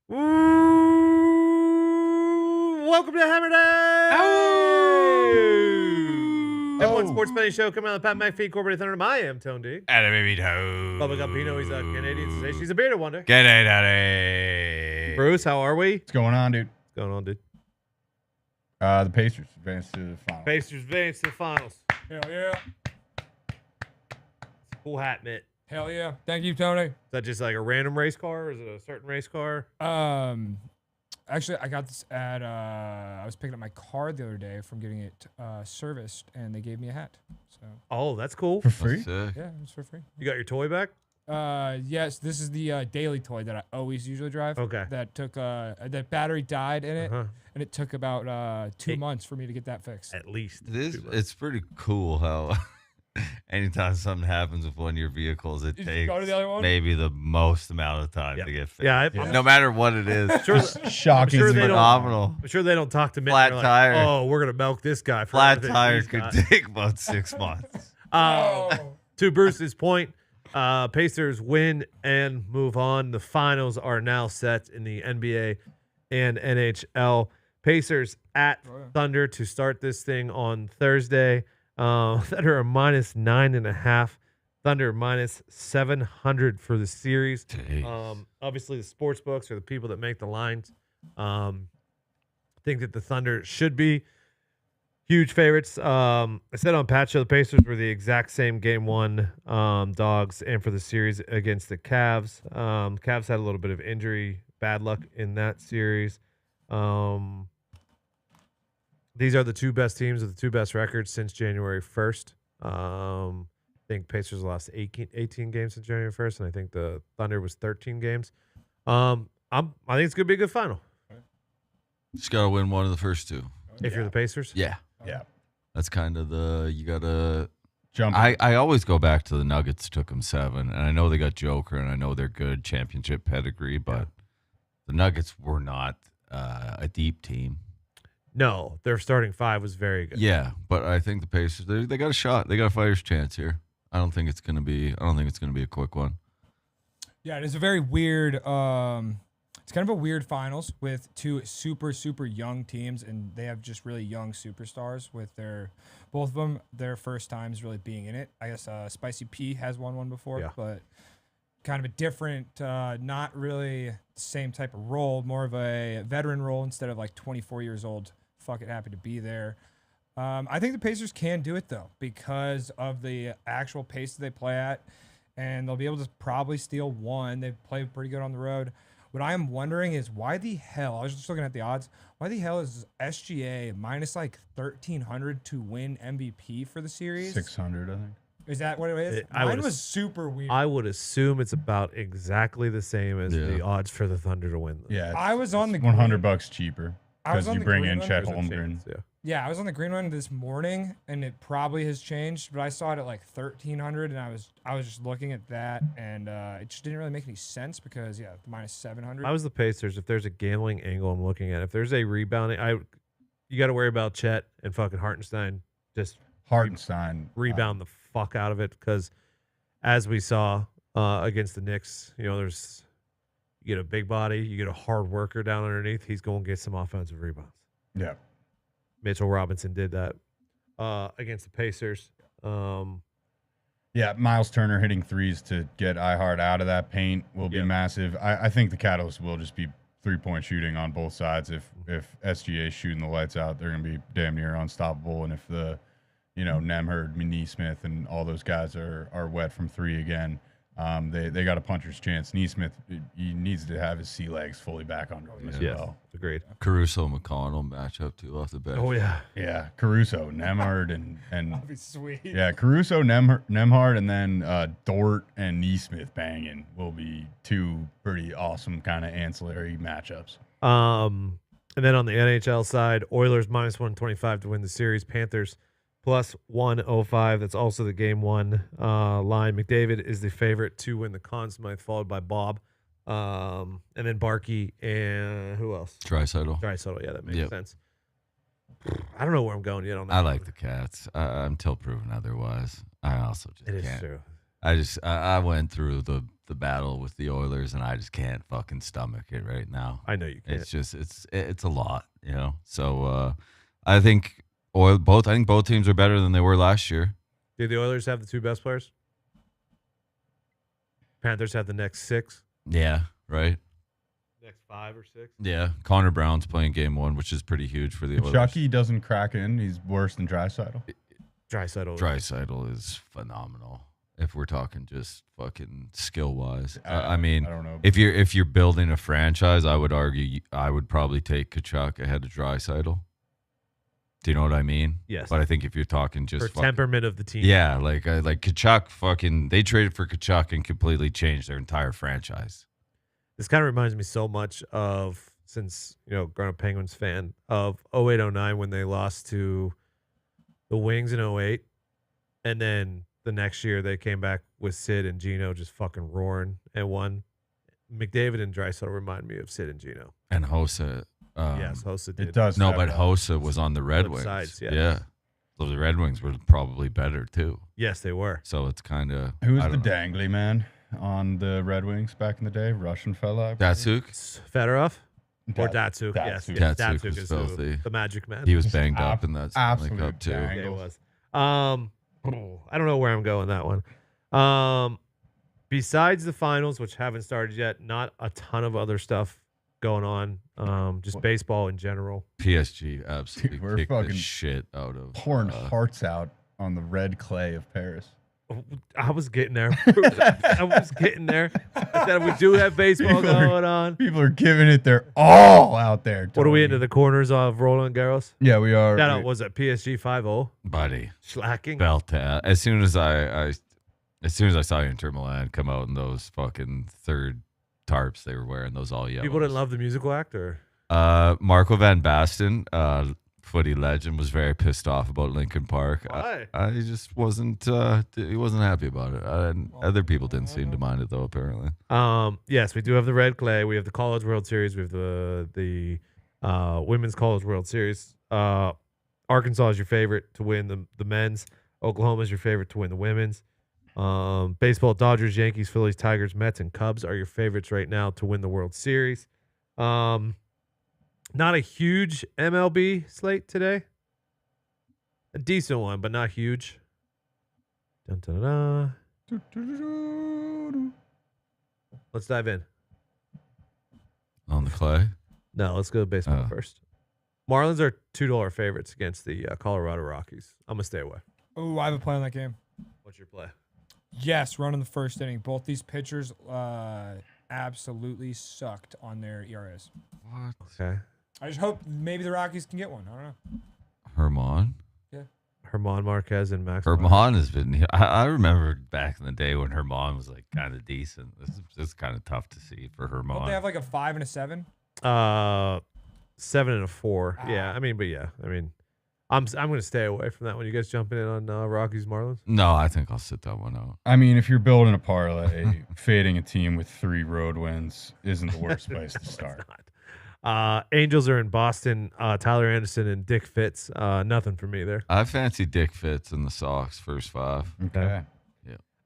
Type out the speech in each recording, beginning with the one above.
Ooh, welcome to Hammer Dahn! F1 Sports Betting Show coming on the Pat McAfee Corporate Thunder. I am Tone D. And a baby toe. Bubba Gumpino, he's a Canadian sensation. He's a bearded wonder. Get it, daddy. Bruce, how are we? What's going on, dude? What's going on, dude? The Pacers advanced to the final. Pacers advance to the finals. Hell yeah. Cool hat, Mitt. Hell yeah. Thank you, Tony. Is that just like a random race car, or is it a certain race car? Actually, I got this at, I was picking up my car the other day from getting it serviced, and they gave me a hat. So, Oh, that's cool. For free? Sick. yeah, it was for free. You got your toy back? Yes, this is the daily toy that I always usually drive. Okay. That took, that battery died in it, Uh-huh. and it took about 2 months for me to get that fixed. At least. It's pretty cool how anytime something happens with one of your vehicles, it You just takes go to the other one? maybe the most amount of time Yeah. to get fixed. Yeah, No matter what it is. Sure, Shocking. sure they don't- Phenomenal. I'm sure they don't talk to Mitt. Flat and they're tire. Like, oh, we're going to milk this guy for Flat everything tire he's could got." take about 6 months. To Bruce's point, Pacers win and move on. The finals are now set in the NBA and NHL. Pacers at Thunder to start this thing on Thursday. Thunder are minus 9.5. Thunder minus 700 for the series. Jeez. Obviously, the sports books are the people that make the lines. Think that the Thunder should be huge favorites. I said on Pat Show the Pacers were the exact same game one dogs, and for the series against the Cavs. Cavs had a little bit of injury, bad luck in that series. These are the two best teams with the two best records since January 1st. I think Pacers lost 18 games since January 1st, and I think the Thunder was 13 games. I think it's going to be a good final Just got to win one of the first two. if you're the Pacers. Yeah. Yeah. That's kind of you got to. Jump. I always go back to the Nuggets took them 7, and I know they got Joker, and I know they're good championship pedigree, but the Nuggets were not a deep team. No, their starting five was very good. Yeah, but I think the Pacers they got a shot. They got a fighter's chance here. I don't think it's gonna be a quick one. Yeah, it is a very weird. It's kind of a weird finals with two super young teams, and they have just really young superstars. With both of them, their first times really being in it. I guess Spicy P has won one before, Yeah. but kind of a different, not really the same type of role, more of a veteran role instead of like 24 years old. Fuck it, happy to be there. I think the Pacers can do it though because of the actual pace that they play at, and they'll be able to probably steal one. They play pretty good on the road. What I am wondering is why the hell, I was just looking at the odds, why the hell is SGA minus like 1,300 to win MVP for the series? 600, I think. Is that what it is? Mine was super weird. I would assume it's about exactly the same as the odds for the Thunder to win. Yeah. I was on the $100 cheaper I was because on you the bring green in one. Chet There's a Holmgren. chance, yeah. Yeah, I was on the green one this morning, and it probably has changed. But I saw it at like 1,300, and I was just looking at that, and it just didn't really make any sense because minus 700. I was the Pacers. If there's a gambling angle I'm looking at, if there's a rebounding, you got to worry about Chet and fucking Hartenstein. Just Hartenstein. rebound the fuck out of it because, as we saw against the Knicks, you get a big body, you get a hard worker down underneath. He's going to get some offensive rebounds. Yeah. Mitchell Robinson did that against the Pacers. Yeah, Miles Turner hitting threes to get iHeart out of that paint will be massive. I think the catalyst will just be three-point shooting on both sides. If SGA is shooting the lights out, they're going to be damn near unstoppable. And if the Nemhard, Neesmith, and all those guys are wet from three again, they got a puncher's chance. Neesmith, he needs to have his sea legs fully back under him as well. Agreed. Caruso McConnell matchup too off the bench. Oh yeah. Yeah, Caruso, Nemhard, and That'd be sweet. yeah, Caruso, Nemhard, and then Dort and Neesmith banging will be two pretty awesome kind of ancillary matchups. And then on the NHL side, Oilers minus 125 to win the series. Panthers plus 105. That's also the game one line. McDavid is the favorite to win the Conn Smythe, followed by Bob. And then Barkey and who else? Draisaitl. Draisaitl. Yeah, that makes sense. I don't know where I'm going yet on that. I like the Cats until proven otherwise. I also just It is can't. true. I went through the battle with the Oilers, and I just can't fucking stomach it right now. I know you can't. It's just it's a lot, you know. So I think both teams are better than they were last year. Do the Oilers have the 2 best players? Panthers have the next 6. Yeah, right. Next 5 or 6. Yeah, Connor Brown's playing game 1, which is pretty huge for the Oilers. Chucky doesn't crack in. He's worse than Draisaitl. Draisaitl is phenomenal. If we're talking just fucking skill wise, I I mean, don't know. if you're building a franchise, I would argue I would probably take Kachuk ahead of Draisaitl. Do you know what I mean? Yes. But I think if you're talking just For temperament of the team. yeah, like Kachuk, fucking, they traded for Kachuk and completely changed their entire franchise. This kind of reminds me so much of, since, growing up Penguins fan, of 08-09 when they lost to the Wings in 08. And then the next year they came back with Sid and Gino just fucking roaring and won. McDavid and Draisaitl remind me of Sid and Gino. And Hossa. Yes, Hossa did. It does. No, have but that. Hossa was on the Red Flip Wings. sides, yes. Yeah. So the Red Wings were probably better too. Yes, they were. So it's kind of. Who was the dangly man on the Red Wings back in the day? Russian fella. I believe? Datsuk? Fedorov? Or Dat- Datsuk, yes. Datsuk. Yes, Datsuk was is filthy. the Magic Man. He was banged up in that Stanley absolute Cup too. bang. Yeah, it was. I don't know where I'm going that one. Besides the finals, which haven't started yet, not a ton of other stuff going on. Just baseball in general. PSG absolutely We're kicked the fucking shit out of Pouring hearts out on the red clay of Paris. I was getting there. I was getting there. I said we do have baseball going on. People are giving it their all out there. What are we Tony. into the corners of Roland Garros? Yeah, we are. That was at PSG 5-0. buddy. Slacking. Belt as soon as I saw Inter Milan come out in those fucking third tarps they were wearing, those all yellows. People didn't love the musical act, or Marco van Basten, footy legend, was very pissed off about Lincoln Park. Why? I just wasn't. He wasn't happy about it. Other people didn't seem to mind it though. Apparently. Yes, we do have the red clay. We have the College World Series. We have the Women's College World Series. Arkansas is your favorite to win the men's. Oklahoma is your favorite to win the women's. Baseball, Dodgers, Yankees, Phillies, Tigers, Mets, and Cubs are your favorites right now to win the World Series. Not a huge MLB slate today. A decent one, but not huge. Dun, dun, dun, dun. Let's dive in. On the clay. No, let's go to baseball first. Marlins are $2 favorites against the Colorado Rockies. I'm going to stay away. Oh, I have a play on that game. What's your play? Yes, run in the first inning. Both these pitchers absolutely sucked on their ERAs. What? Okay. I just hope maybe the Rockies can get one. I don't know. Herman. Herman Marquez and Max. Herman has been. I remember back in the day when Herman was like kind of decent. This is kind of tough to see for Herman. Don't they have like a 5 and a 7? 7 and a 4. Yeah, I'm going to stay away from that one. You guys jumping in on Rockies Marlins? No, I think I'll sit that one out. I mean, if you're building a parlay, fading a team with 3 road wins isn't the worst place to start. Angels are in Boston. Tyler Anderson and Dick Fitz. Nothing for me there. I fancy Dick Fitz in the Sox first 5. Okay.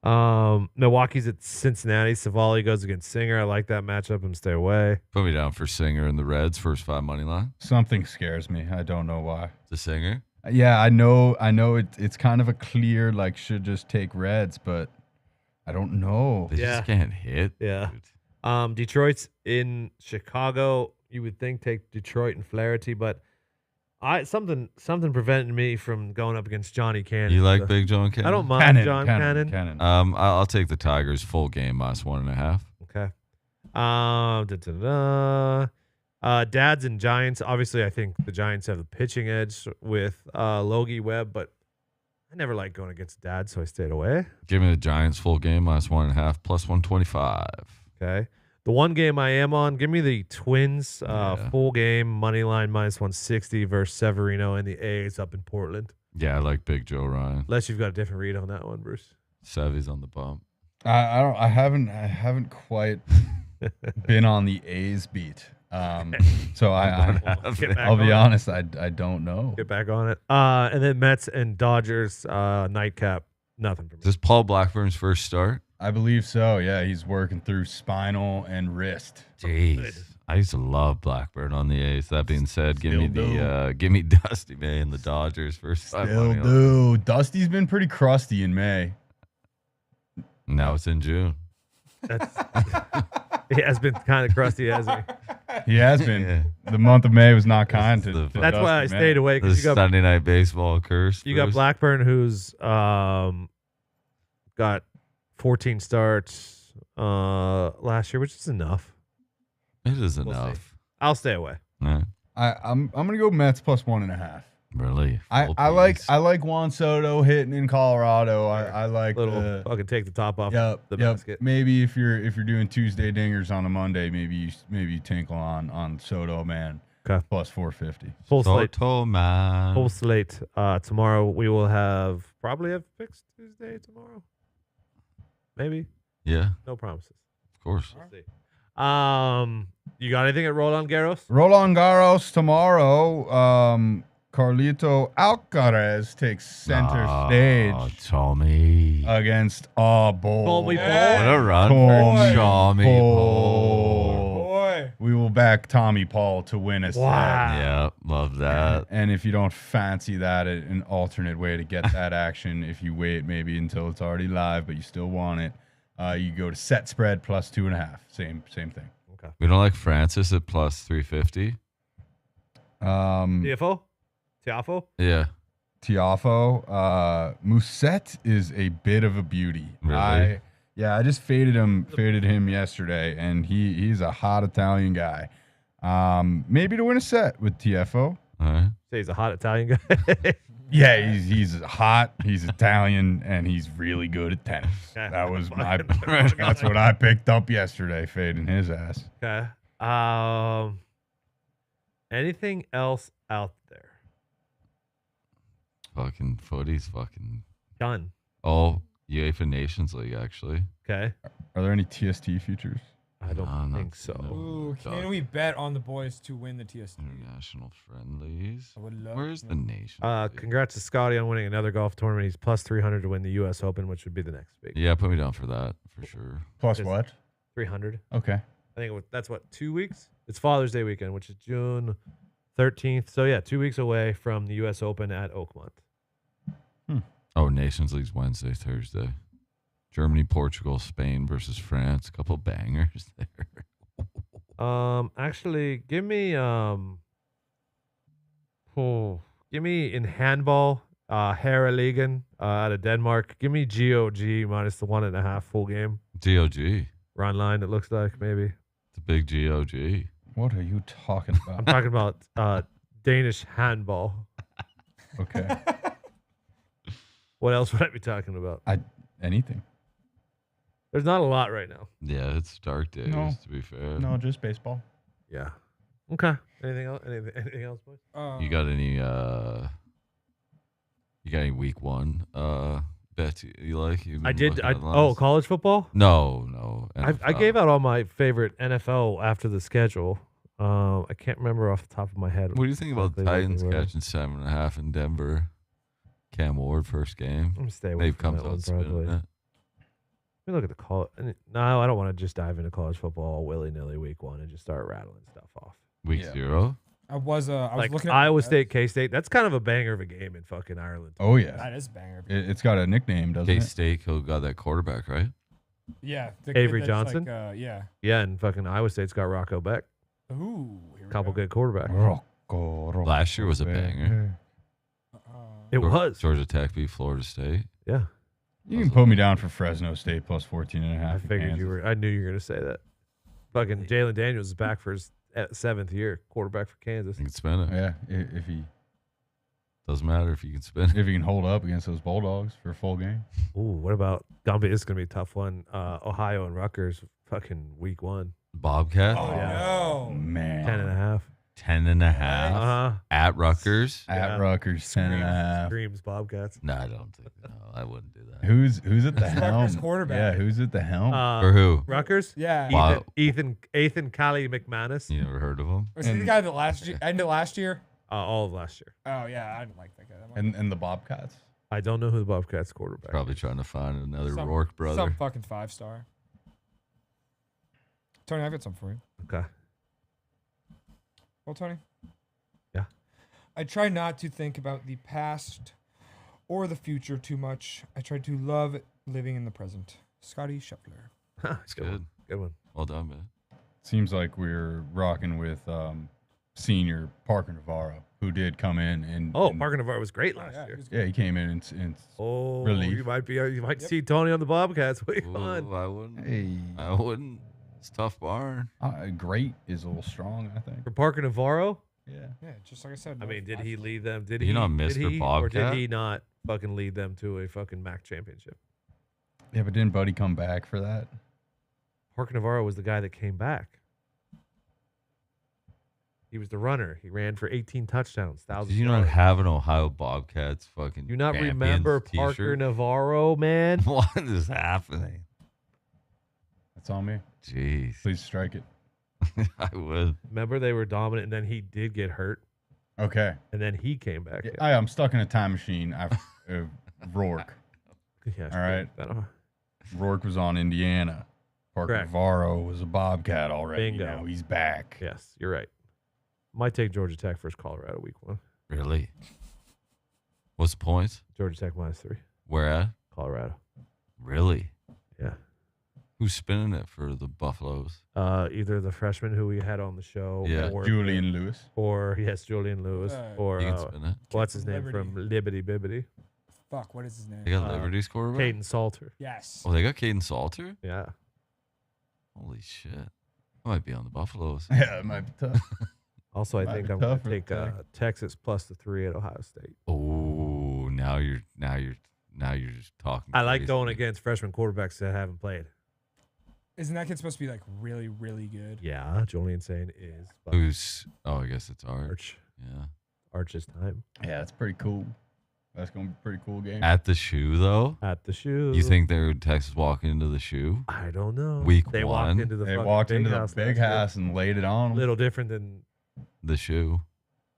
Milwaukee's at Cincinnati. Savali goes against Singer. I like that matchup. I'm stay away. Put me down for Singer and the Reds first 5 money line. Something scares me. I don't know why. The Singer. Yeah, I know. It's kind of a clear should just take Reds, but I don't know. They just can't hit. Yeah. Dude. Detroit's in Chicago. You would think take Detroit and Flaherty, but something prevented me from going up against Johnny Cannon. You like Big John Cannon? I don't mind John Cannon. I'll take the Tigers full game -1.5. Okay. Dads and Giants. Obviously, I think the Giants have the pitching edge with Logie Webb, but I never liked going against Dads, so I stayed away. Give me the Giants full game -1.5 +125. Okay. The one game I am on, give me the Twins full game money line -160 versus Severino and the A's up in Portland. Yeah, I like Big Joe Ryan. Unless you've got a different read on that one, Bruce. Sevy's on the bump. I haven't quite been on the A's beat. So I'll be honest, I don't know. Get back on it. And then Mets and Dodgers nightcap Nothing for me. Is this Paul Blackburn's first start? I believe so. Yeah, he's working through spinal and wrist. Jeez. I used to love Blackburn on the A's. That being said, give me Still give me Dusty May and the Dodgers first time. Still do. Dusty's been pretty crusty in May. Now it's in June. That's, he has been kind of crusty, hasn't he? He has been. Yeah. The month of May was not kind to. That's That's why I Dusty May. stayed away The because you got Sunday night baseball curse. you got Bruce. Blackburn, who's got 14 starts last year, which is enough. It is We'll see. enough. I'll stay away. Yeah, I'm gonna go Mets plus 1.5. really. I Full like Juan Soto hitting in Colorado. I like Little fucking take the top off Yep, the yep. basket. Maybe if you're doing Tuesday dingers on a Monday, maybe you tinkle on Soto, man. Okay. Plus 450. Full slate. Soto, man. Full slate. Tomorrow we will probably have picks Tuesday tomorrow. Maybe. Yeah, No promises. of course. We'll see. You got anything at Roland Garros? Roland Garros tomorrow. Carlito Alcaraz takes center stage Tommy. against Bull. Tommy What Paul. a run Tommy for Tommy Paul. Paul. Boy. We will back Tommy Paul to win a set. Wow. Yeah, love that. And if you don't fancy that, an alternate way to get that action, if you wait maybe until it's already live, but you still want it, you go to set spread plus 2.5. Same thing. We don't like Francis at plus 350. Tiafo? Yeah. Tiafo. Musette is a bit of a beauty. Really? I just faded him yesterday, and he's a hot Italian guy. Maybe to win a set with TFO. All right. Say he's a hot Italian guy. Yeah, he's hot, he's Italian, and he's really good at tennis. That was that's what I picked up yesterday, fading his ass. Okay. Anything else out there? Fucking footy's fucking. Done. Oh, UEFA Nations League, actually. Okay. Are there any TST futures? I don't No, think not- so. no. Ooh, Dog. can we bet on the boys to win the TST? International friendlies. I would love Where's to the know. nation? Congrats to Scotty on winning another golf tournament. He's plus 300 to win the U.S. Open, which would be the next big. Yeah, put me down for that for sure. Plus Is- what? 300. Okay. I think that's what, 2 weeks? It's Father's Day weekend, which is June 13th. So yeah, 2 weeks away from the U.S. Open at Oakmont. Oh, Nations League's Wednesday, Thursday. Germany, Portugal, Spain versus France. A couple bangers there. Actually, give me in handball, Herreligan out of Denmark. Give me GOG minus the 1.5 full game. GOG. Run line, it looks like maybe. It's a big GOG. What are you talking I'm about? talking about Danish handball. Okay. What else would I be talking about? Anything? There's not a lot right now. Yeah, it's dark days, No. to be fair. No, just baseball. Yeah. Okay. Anything else? Anything else, boys? You got any week one bets you like? You've I been did. looking I, at lines? college football. No. I NFL. gave out all my favorite NFL after the schedule. I can't remember off the top of my head. What do you think about exactly what they Titans were. catching 7.5 in Denver? Cam Ward first game. I'm gonna stay away Dave from comes that one out spinning probably. it. Let me look at the college. No, I don't want to just dive into college football willy nilly week one and just start rattling stuff off. Week Yeah. 0. I was Like looking at Iowa State, K State. That's kind of a banger of a game in fucking Ireland. Oh yeah. That is a banger. It's got a nickname, doesn't K it? State who got that quarterback, right? Yeah. the Avery kid that's Johnson? Like, yeah. Yeah, and fucking Iowa State's got Rocco Beck. Ooh. Here we Couple go. good quarterbacks. Rocco, Last year was a banger. It was. Georgia Tech beat Florida State. Yeah. You can put me down for Fresno State plus 14.5. I figured you were. I knew you were gonna say that. Fucking Jalen Daniels is back for his 7th year, quarterback for Kansas. You can spin it. Yeah, if he Doesn't matter if you can spin it. if he can hold up against those Bulldogs for a full game. Ooh, what about Gumby? This is gonna be a tough one. Ohio and Rutgers, fucking week one. Bobcat. Oh, Yeah. no. Man. 10.5. 10.5 Uh-huh. at Rutgers. At Yeah. Rutgers, 10.5. Screams Bobcats. No, I don't think. No, I wouldn't do that. Who's at the Rutgers helm? quarterback. Yeah, who's at the helm? For who? Rutgers? Yeah. Wow. Ethan Callie McManus. You never heard of him? Was he the guy that ended last year? All of last year. Oh yeah, I didn't like that guy that much. And the Bobcats? I don't know who the Bobcats quarterback. Probably is. trying to find another Rourke brother. Some fucking 5-star. Tony, I've got something for you. Okay. Well, Tony. Yeah. I try not to think about the past or the future too much. I try to love living in the present. Scotty Scheffler. That's Good. Good one. Well done, man. Seems like we're rocking with senior Parker Navarro, who did come in and Parker Navarro was great last year. Yeah, he came in and relief. You might see Tony on the Bobcats. Week one. Ooh, I wouldn't. Hey, I wouldn't. It's a tough barn. great is a little strong, I think. For Parker Navarro. Yeah. Yeah, just like I said. I no mean, did 5 he stars. lead them? Did You he not did Mr. he, or Bobcat? did he not fucking lead them to a fucking MAC championship? Yeah, but didn't Buddy come back for that? Parker Navarro was the guy that came back. He was the runner. He ran for 18 touchdowns. Did you not have an Ohio Bobcats fucking You not champions remember Parker t-shirt? Navarro, man? What is happening? That's on me. Jeez. Please strike it. I would. Remember they were dominant, and then he did get hurt, Okay. and then he came back. Yeah, I'm stuck in a time machine. Rourke. Yeah, All right. that- Rourke was on Indiana. Parker Correct. Navarro was a Bobcat already. Bingo. Now he's back. Yes, you're right. Might take Georgia Tech versus Colorado week one. Really? What's the points? Georgia Tech -3. Where at? Colorado. Really? Yeah. Who's spinning it for the Buffaloes? Either the freshman who we had on the show, Yeah. or Julian Lewis. or yes, Julian Lewis, or You can spin it. what's his name Liberty. from Libbity Bibbity? Fuck, what is his name? They got Uh, Liberty's quarterback? Caden Salter. Yes. Oh, they got Caden Salter? Yeah. Holy shit. I might be on the Buffaloes. Yeah, it might be tough. Also, I Might think be I'm going tough to for take Tech. Texas plus the 3 at Ohio State. Oh, now you're just talking. I like crazy. going against freshman quarterbacks that haven't played. Isn't that kid supposed to be like really, really good? Yeah, Julian saying is. But Who's? Oh, I guess it's Arch. Arch. Yeah. Arch's time Yeah, it's pretty cool. That's going to be a pretty cool game. At the shoe though. at the shoe. You think they're Texas walking into the shoe? I don't know. Week they one, walked into the They fucking walked big into the house big last year. house and laid it on A them. little different than The shoe.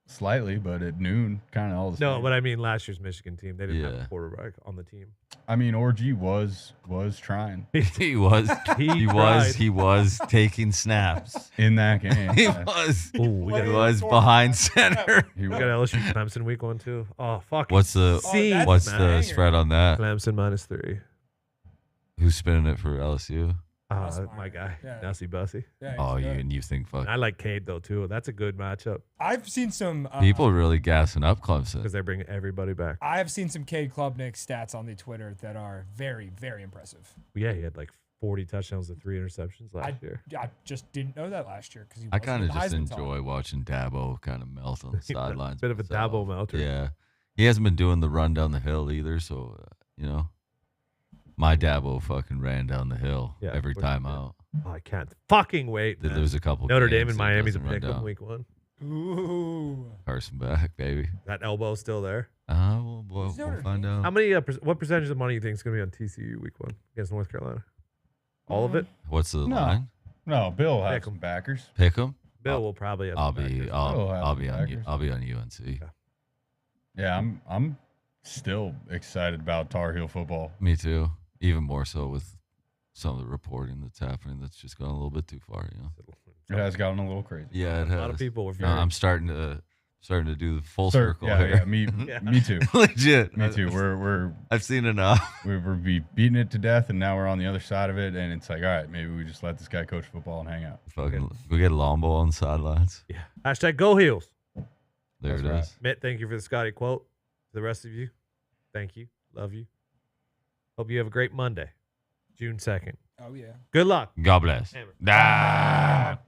Slightly, but at noon, kind of all the same. no, but I mean last year's Michigan team. They didn't have Yeah. a quarterback on the team. I mean, Orgy was trying He was. He tried. was taking snaps. in that game. He Yeah. was. Ooh, we He got, was behind center. He we was. got LSU Clemson week 1 too. Oh fuck. What's the that's what's a the banger. spread on that? Clemson -3? Who's spinning it for LSU? That's My fine. guy, Yeah. Nelsy Bussy. Yeah, he's Oh, good. you think fuck? And I like Cade though too. That's a good matchup I've seen some People are really gassing up Clemson. because they bring everybody back. I've seen some Cade Klubnik stats on the Twitter that are very, very impressive. Yeah, he had like 40 touchdowns and 3 interceptions last year. I just didn't know that last year because I kind of just enjoy watching Dabo kind of melt on the sidelines. Bit of a myself. Dabo melter. Yeah, he hasn't been doing the run down the hill either. So my Dabo fucking ran down the hill Yeah, every of course he time did. out. Oh, I can't fucking wait. There man. was a couple. Notre Dame games and that Miami's a doesn't run pick 'em down. week 1. Ooh. Carson back, baby. That elbow still there. We'll Who's Notre find Dame? out. How many? What percentage of money do you think is going to be on TCU week 1 against North Carolina? All of it. What's the No. line? No, Bill will have Pick 'em. some backers. Pick 'em. Bill will probably. Have I'll some be. backers. I'll be on. backers. I'll be on UNC. Yeah, I'm still excited about Tar Heel football. Me too. Even more so with some of the reporting that's happening. That's just gone a little bit too far. It has gotten a little crazy. Yeah, it A has. lot of people were No, very. I'm starting to do the full Sir, circle yeah, here. yeah, me too. Legit. Me too. We're I've seen enough. we're be beating it to death, and now we're on the other side of it, and it's like, all right, maybe we just let this guy coach football and hang out. Fucking, we get Lombo on the sidelines. Yeah. Hashtag Go Heels. There That's it is. right. Mitt, thank you for the Scotty quote. To the rest of you, thank you. Love you. Hope you have a great Monday, June 2nd. Oh yeah. Good luck. God bless. Hammer. Ah!